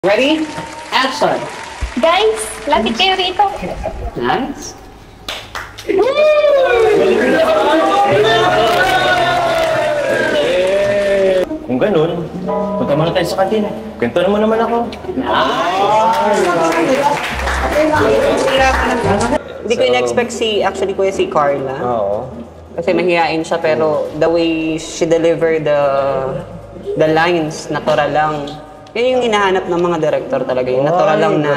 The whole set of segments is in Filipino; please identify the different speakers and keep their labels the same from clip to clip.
Speaker 1: Ready? Action!
Speaker 2: Guys, lapit kayo rito.
Speaker 1: Nice.
Speaker 3: Kung ganun, punta muna tayo sa kantin. Kwento naman ako.
Speaker 1: Hindi ko in-expect actually kuya si Carla.
Speaker 3: Oo.
Speaker 1: Kasi mahihain siya pero the way she delivered the lines, natural lang. Yan yung hinahanap ng mga director talaga, yung natural lang na...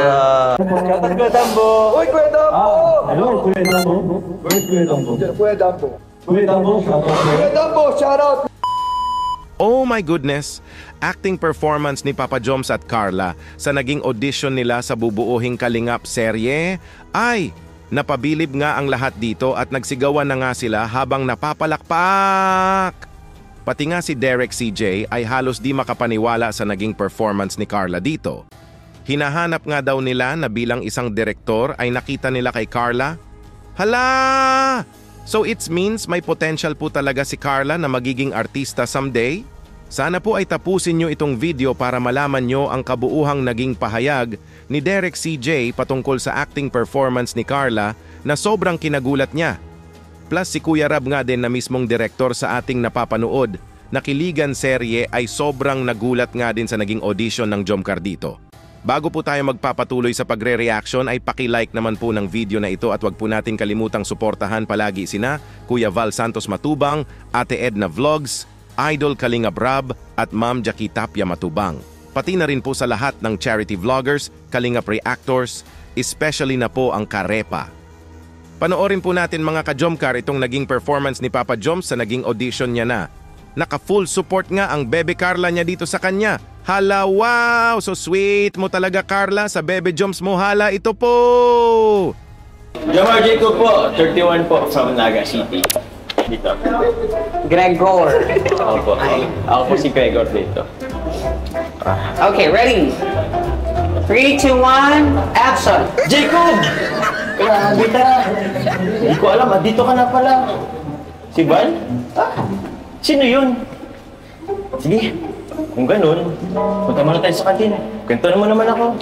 Speaker 3: Shoutout Kuya Dambo!
Speaker 4: Uy, Kuya Dambo!
Speaker 5: Hello, Kuya Dambo. Where's Kuya Dambo?
Speaker 4: Kuya Dambo.
Speaker 5: Kuya Dambo, shout out.
Speaker 4: Kuya Dambo, shout out!
Speaker 6: Oh my goodness! Acting performance ni Papa Joms at Carla sa naging audition nila sa bubuuhing Kalingap serye ay napabilib nga ang lahat dito at nagsigawan na nga sila habang napapalakpak. Pati nga si Derek CJ ay halos di makapaniwala sa naging performance ni Carla dito. Hinahanap nga daw nila na bilang isang direktor ay nakita nila kay Carla. Hala! So it means may potential po talaga si Carla na magiging artista someday? Sana po ay tapusin nyo itong video para malaman nyo ang kabuuhang naging pahayag ni Derek CJ patungkol sa acting performance ni Carla na sobrang kinagulat niya. Plus si Kuya Rab nga din na mismong direktor sa ating napapanood na Kiligan serye ay sobrang nagulat nga din sa naging audition ng Jomcar dito. Bago po tayo magpapatuloy sa pagre-reaction ay paki-like naman po ng video na ito at wag po natin kalimutang suportahan palagi sina Kuya Val Santos Matubang, Ate Edna Vlogs, Idol Kalingap Rab at Ma'am Jackie Tapia Matubang. Pati na rin po sa lahat ng charity vloggers, Kalingap Reactors, especially na po ang Karepa. Panoorin po natin mga ka-Jomcar itong naging performance ni Papa Joms sa naging audition niya na. Naka-full support nga ang Bebe Carla niya dito sa kanya. Hala, wow! So sweet mo talaga Carla, sa Bebe Joms mo hala ito po!
Speaker 3: Jomar Jacob po, 31 po from Naga City. Dito.
Speaker 1: Gregor.
Speaker 3: Ako po. Ako po si Gregor dito.
Speaker 1: Okay, ready? 3, 2, 1, action!
Speaker 3: Jacob! Grabe ka! Hindi ko alam, dito ka na pala. Si Val? Sino yun? Sige, kung ganun, punta muna tayo sa kantin. Kwento naman ako.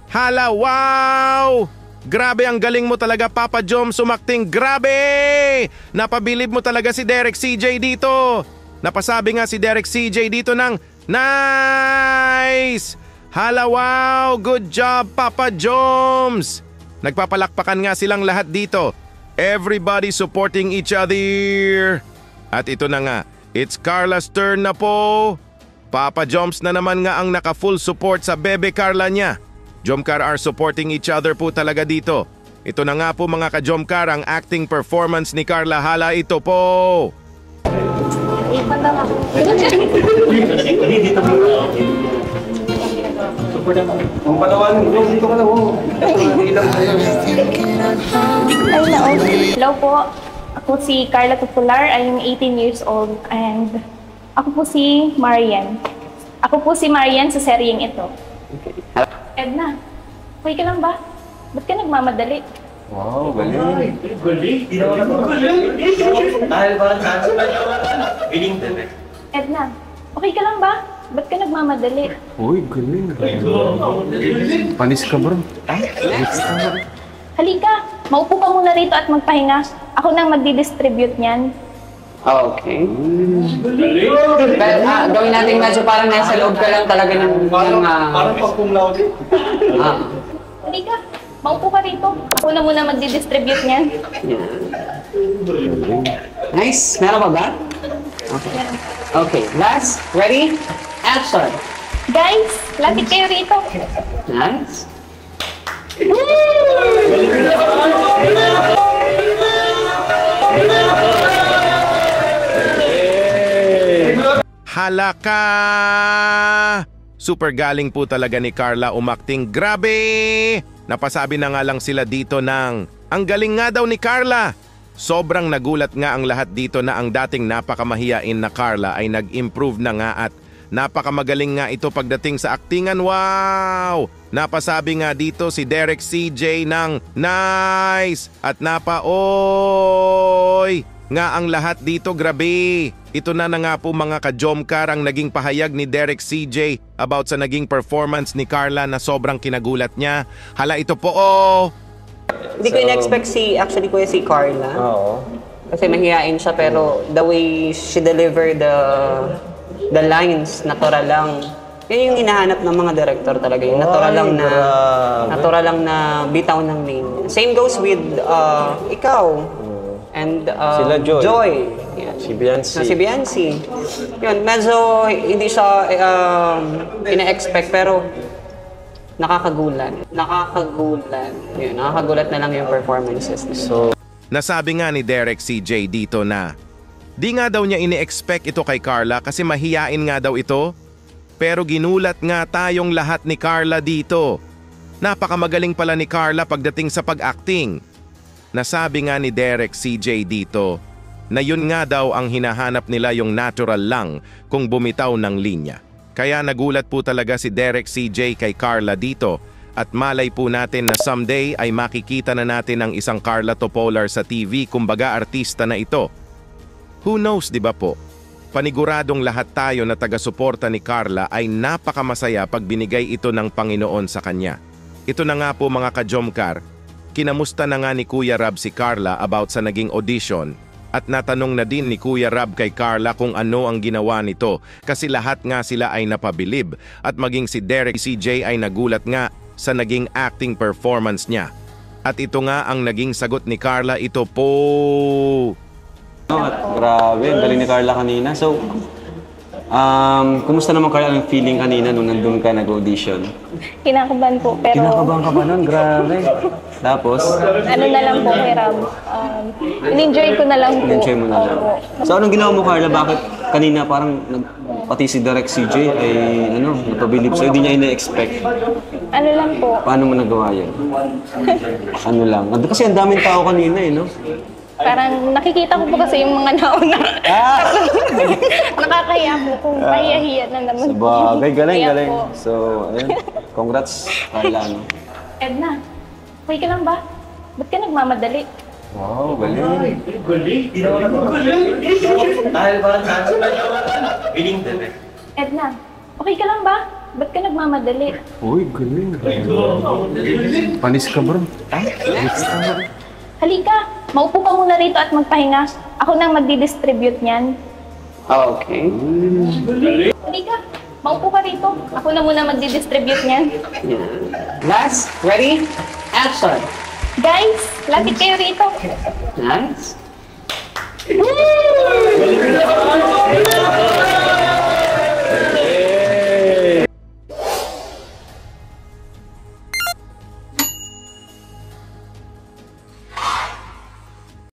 Speaker 6: Hala, wow! Grabe ang galing mo talaga Papa Joms sumakting, grabe! Napabilib mo talaga si Derek CJ dito. Napasabi nga si Derek CJ dito ng nice! Hala, wow! Good job Papa Joms! Nagpapalakpakan nga silang lahat dito. Everybody supporting each other. At ito na nga, it's Carla's turn na po. Papa Joms na naman nga ang naka-full support sa Bebe Carla niya. Jomcar are supporting each other po talaga dito. Ito na nga po mga ka-Jomcar ang acting performance ni Carla. Hala ito po.
Speaker 4: Ang palawan, dito ka na, wow.
Speaker 2: Hello po. Ako si Carla Tupular. I'm 18 years old. And ako po si Marian. Ako po si Marian sa seryeng ito. Edna, okay ka lang ba? Ba't ka nagmamadali?
Speaker 3: Wow, galing. Dahil ba? Galing talaga.
Speaker 2: Edna, okay ka lang ba? Ba't ka nagmamadali?
Speaker 5: Uy, galing. Panis ka bro.
Speaker 2: Halika, maupo ka muna rito at magpahinga. Ako nang magdi-distribute niyan.
Speaker 1: Okay. Pero gawin natin medyo parang nasa loob ka lang talaga ng...
Speaker 4: Parang pag-cum laude.
Speaker 2: Halika, maupo ka rito. Ako na muna magdi-distribute niyan.
Speaker 1: Nice. Meron pa ba? Okay. Okay, last. Ready? Action!
Speaker 2: Guys, lapit kayo rito.
Speaker 1: Nice.
Speaker 6: Halaka! Super galing po talaga ni Carla umakting. Grabe! Napasabi na nga lang sila dito ng ang galing nga daw ni Carla. Sobrang nagulat nga ang lahat dito na ang dating napakamahiyain na Carla ay nag-improve na nga at napakamagaling nga ito pagdating sa aktingan. Wow! Napasabi nga dito si Derek CJ ng nice! At oy! Nga ang lahat dito, grabe! Ito na nga po mga ka-Jomcar ang naging pahayag ni Derek CJ about sa naging performance ni Carla na sobrang kinagulat niya. Hala, ito po
Speaker 1: Hindi ko in-expect actually kuya si Carla.
Speaker 3: Oo.
Speaker 1: Kasi mahihain siya pero the way she delivered the lines, natural lang. Yan yung hinahanap ng mga director talaga. Yung natural lang na bitaw ng name. Same goes with ikaw. And
Speaker 3: Sila Joy.
Speaker 1: Yan.
Speaker 3: Si Biancy.
Speaker 1: Si Biancy. Yun, medyo hindi siya ina-expect pero nakakagulat. Yun, nakakagulat na lang yung performances nila.
Speaker 3: So,
Speaker 6: Nasabi nga ni Derek CJ dito na di nga daw niya ini-expect ito kay Carla kasi mahiyain nga daw ito. Pero ginulat nga tayong lahat ni Carla dito. Napakamagaling pala ni Carla pagdating sa pag-acting. Nasabi nga ni Derek CJ dito na yun nga daw ang hinahanap nila yung natural lang kung bumitaw ng linya. Kaya nagulat po talaga si Derek CJ kay Carla dito at malay po natin na someday ay makikita na natin ang isang Carla Topolar sa TV kumbaga artista na ito. Who knows, di ba po? Paniguradong lahat tayo na taga-suporta ni Carla ay napakamasaya pag binigay ito ng Panginoon sa kanya. Ito na nga po mga ka-Jomcar, kinamusta na nga ni Kuya Rab si Carla about sa naging audition at natanong na din ni Kuya Rab kay Carla kung ano ang ginawa nito kasi lahat nga sila ay napabilib at maging si Derek CJ ay nagulat nga sa naging acting performance niya. At ito nga ang naging sagot ni Carla, ito po.
Speaker 7: Grabe, ang galing ni Carla kanina. So, kumusta naman Carla ang feeling kanina nung nandun ka nag-audition?
Speaker 2: Kinakabahan po, pero
Speaker 7: Kinakabahan ka ba nun? Grabe. Tapos,
Speaker 2: ano na lang po kay Rob. In-enjoy ko na lang po.
Speaker 7: enjoy mo na lang.
Speaker 2: Opo.
Speaker 7: So, anong ginawa mo Carla? Bakit kanina parang pati si Direk CJ ay napabilib sa'yo? Hindi niya ina-expect.
Speaker 2: Ano lang po,
Speaker 7: Paano mo nagawa yun? Ano lang? Kasi ang daming tao kanina eh, no?
Speaker 2: parang nakikita ko po kasi yung mga nauna. Nakakahiya po kung pahiya-hiya na naman.
Speaker 7: Sabagay, galing,
Speaker 2: Kaya
Speaker 7: galing.
Speaker 2: po.
Speaker 7: So, ayun. Congrats, Carla, no?
Speaker 2: Edna, okay ka lang ba? Ba't ka nagmamadali?
Speaker 7: Wow, galing.
Speaker 2: Edna, okay ka lang ba? Ba't ka nagmamadali?
Speaker 5: Uy, galing. Panis ka, bro.
Speaker 2: Halika, maupo ka muna rito at magpahinga. Ako nang magdi-distribute niyan.
Speaker 1: Okay.
Speaker 2: Halika, maupo ka rito. Ako na muna magdi-distribute niyan.
Speaker 1: Last, ready? Action!
Speaker 2: Guys, lapit kayo rito.
Speaker 1: Nice.